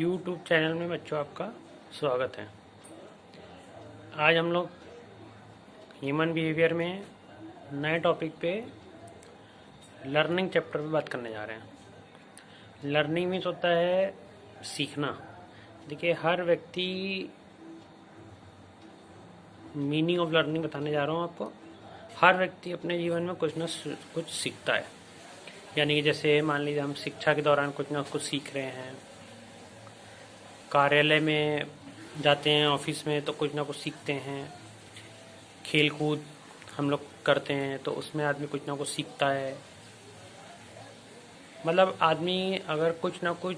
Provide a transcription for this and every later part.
YouTube channel में बच्चों आपका स्वागत है। आज हम लोग ह्यूमन बिहेवियर में नए टॉपिक पे लर्निंग चैप्टर पे बात करने जा रहे हैं। लर्निंग मीन्स होता है सीखना। देखिए, हर व्यक्ति मीनिंग ऑफ लर्निंग बताने जा रहा हूँ आपको। हर व्यक्ति अपने जीवन में कुछ न कुछ सीखता है। यानी कि जैसे मान लीजिए हम शिक्षा के दौरान कुछ ना कुछ सीख रहे हैं, कार्यालय में जाते हैं, ऑफिस में तो कुछ ना कुछ सीखते हैं, खेल कूद हम लोग करते हैं तो उसमें आदमी कुछ ना कुछ सीखता है। मतलब आदमी अगर कुछ ना कुछ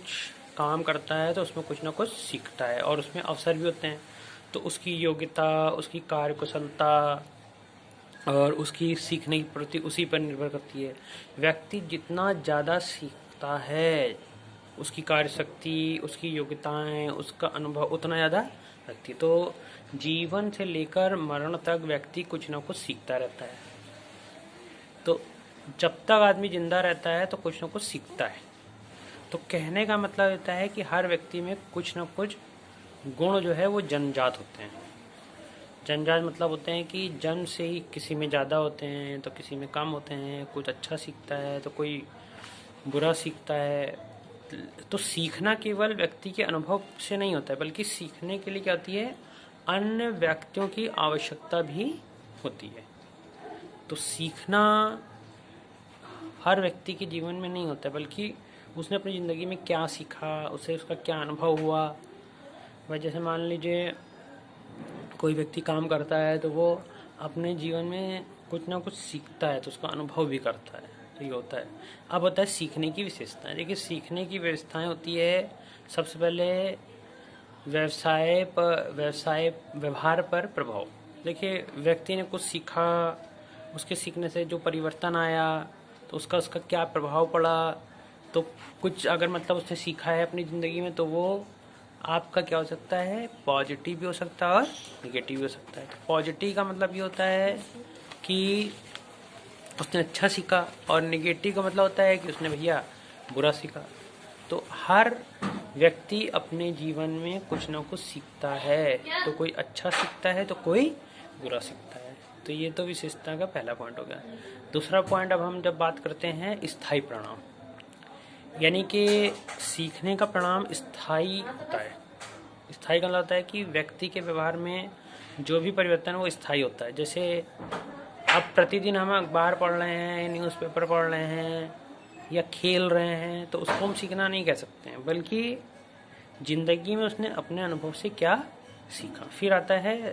काम करता है तो उसमें कुछ ना कुछ सीखता है और उसमें अवसर भी होते हैं। तो उसकी योग्यता, उसकी कार्यकुशलता और उसकी सीखने की प्रवृत्ति उसी पर निर्भर करती है। व्यक्ति जितना ज़्यादा सीखता है, उसकी कार्यशक्ति, उसकी योग्यताएं, उसका अनुभव उतना ज़्यादा रखती है। तो जीवन से लेकर मरण तक व्यक्ति कुछ ना कुछ सीखता रहता है। तो जब तक आदमी जिंदा रहता है तो कुछ ना कुछ सीखता है। तो कहने का मतलब होता है कि हर व्यक्ति में कुछ ना कुछ गुण जो है वो जन्मजात होते हैं। जन्मजात मतलब होते हैं कि जन्म से ही किसी में ज़्यादा होते हैं तो किसी में कम होते हैं। कुछ अच्छा सीखता है तो कोई बुरा सीखता है। तो सीखना केवल व्यक्ति के अनुभव से नहीं होता है, बल्कि सीखने के लिए क्या होती है, अन्य व्यक्तियों की आवश्यकता भी होती है। तो सीखना हर व्यक्ति के जीवन में नहीं होता है, बल्कि उसने अपनी ज़िंदगी में क्या सीखा, उसे उसका क्या अनुभव हुआ। वह जैसे मान लीजिए कोई व्यक्ति काम करता है तो वो अपने जीवन में कुछ ना कुछ सीखता है तो उसका अनुभव भी करता है। तो ये होता है। अब होता है सीखने की विशेषताएं। देखिए, सीखने की विशेषताएं होती है सबसे पहले व्यवहार पर प्रभाव। देखिए, व्यक्ति ने कुछ सीखा, उसके सीखने से जो परिवर्तन आया तो उसका क्या प्रभाव पड़ा। तो कुछ अगर मतलब उसने सीखा है अपनी ज़िंदगी में तो वो आपका क्या हो सकता है, पॉजिटिव भी हो सकता है और निगेटिव भी हो सकता है। तो पॉजिटिव का मतलब ये होता है कि उसने अच्छा सीखा, और निगेटिव का मतलब होता है कि उसने भैया बुरा सीखा। तो हर व्यक्ति अपने जीवन में कुछ ना कुछ सीखता है। तो कोई अच्छा सीखता है तो कोई बुरा सीखता है। तो ये तो विशेषता का पहला पॉइंट हो गया। दूसरा पॉइंट, अब हम जब बात करते हैं स्थायी परिणाम, यानी कि सीखने का परिणाम स्थायी होता है। स्थायी का मतलब होता है कि व्यक्ति के व्यवहार में जो भी परिवर्तन है वो स्थायी होता है। जैसे अब प्रतिदिन हम अखबार पढ़ रहे हैं, न्यूज़पेपर पढ़ रहे हैं या खेल रहे हैं तो उसको हम सीखना नहीं कह सकते हैं, बल्कि ज़िंदगी में उसने अपने अनुभव से क्या सीखा। फिर आता है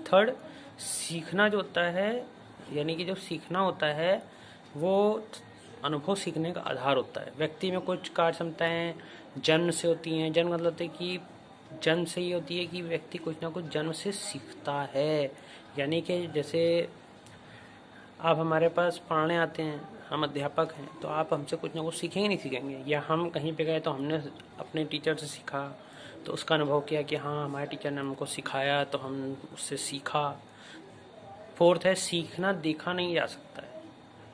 थर्ड, सीखना जो होता है, यानी कि जो सीखना होता है वो अनुभव सीखने का आधार होता है। व्यक्ति में कुछ कार्य क्षमताएँ जन्म से होती हैं। जन्म मतलब होता है कि जन्म से ही होती है कि व्यक्ति कुछ ना कुछ जन्म से सीखता है। यानी कि जैसे आप हमारे पास पढ़ने आते हैं, हम अध्यापक हैं, तो आप हमसे कुछ ना कुछ सीखेंगे नहीं सीखेंगे, या हम कहीं पे गए तो हमने अपने टीचर से सीखा तो उसका अनुभव किया कि हाँ हमारे टीचर ने हमको सिखाया तो हम उससे सीखा। फोर्थ है, सीखना देखा नहीं जा सकता है।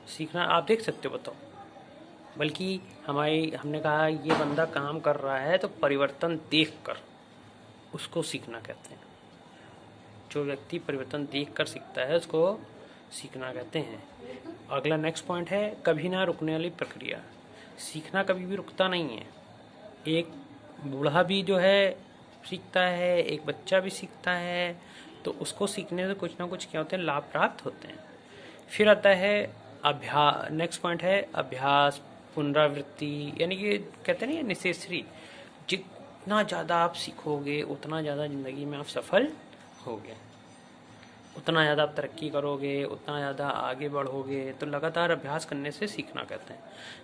सीखना आप देख सकते हो, बताओ, बल्कि हमने कहा ये बंदा काम कर रहा है तो परिवर्तन देखकर उसको सीखना कहते हैं। जो व्यक्ति परिवर्तन देखकर सीखता है उसको सीखना कहते हैं। अगला नेक्स्ट पॉइंट है कभी ना रुकने वाली प्रक्रिया। सीखना कभी भी रुकता नहीं है। एक बूढ़ा भी जो है सीखता है, एक बच्चा भी सीखता है, तो उसको सीखने से कुछ ना कुछ क्या होते हैं, लाभ प्राप्त होते हैं। फिर आता है अभ्यास। नेक्स्ट पॉइंट है अभ्यास, पुनरावृत्ति, यानी कि कहते हैं ना नेसेसरी। जितना ज़्यादा आप सीखोगे उतना ज़्यादा ज़िंदगी में आप सफल होगे, उतना ज़्यादा आप तरक्की करोगे, उतना ज़्यादा आगे बढ़ोगे। तो लगातार अभ्यास करने से सीखना कहते हैं।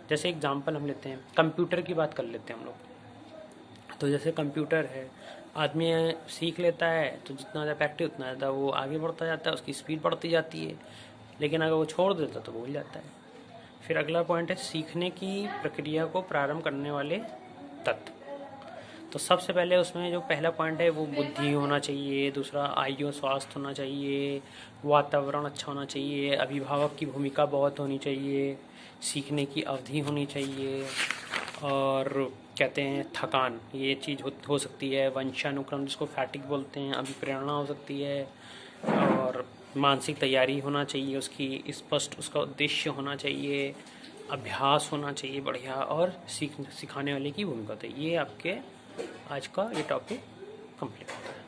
जैसे एग्जांपल हम लेते हैं, कंप्यूटर की बात कर लेते हैं हम लोग। तो जैसे कंप्यूटर है, आदमी सीख लेता है तो जितना ज़्यादा प्रैक्टिस उतना ज़्यादा वो आगे बढ़ता जाता है, उसकी स्पीड बढ़ती जाती है। लेकिन अगर वो छोड़ देता तो भूल जाता है। फिर अगला पॉइंट है सीखने की प्रक्रिया को प्रारंभ करने वाले तत्व। तो सबसे पहले उसमें जो पहला पॉइंट है वो बुद्धि होना चाहिए। दूसरा आयु स्वास्थ्य होना चाहिए, वातावरण अच्छा होना चाहिए, अभिभावक की भूमिका बहुत होनी चाहिए, सीखने की अवधि होनी चाहिए, और कहते हैं थकान, ये चीज़ हो सकती है। वंशानुक्रम जिसको फैटिक बोलते हैं, अभिप्रेरणा हो सकती है। और मानसिक तैयारी होना चाहिए, उसकी स्पष्ट उसका उद्देश्य होना चाहिए, अभ्यास होना चाहिए बढ़िया, और सिखाने वाले की भूमिका होती है। ये आपके आज का ये टॉपिक कंप्लीट होता है।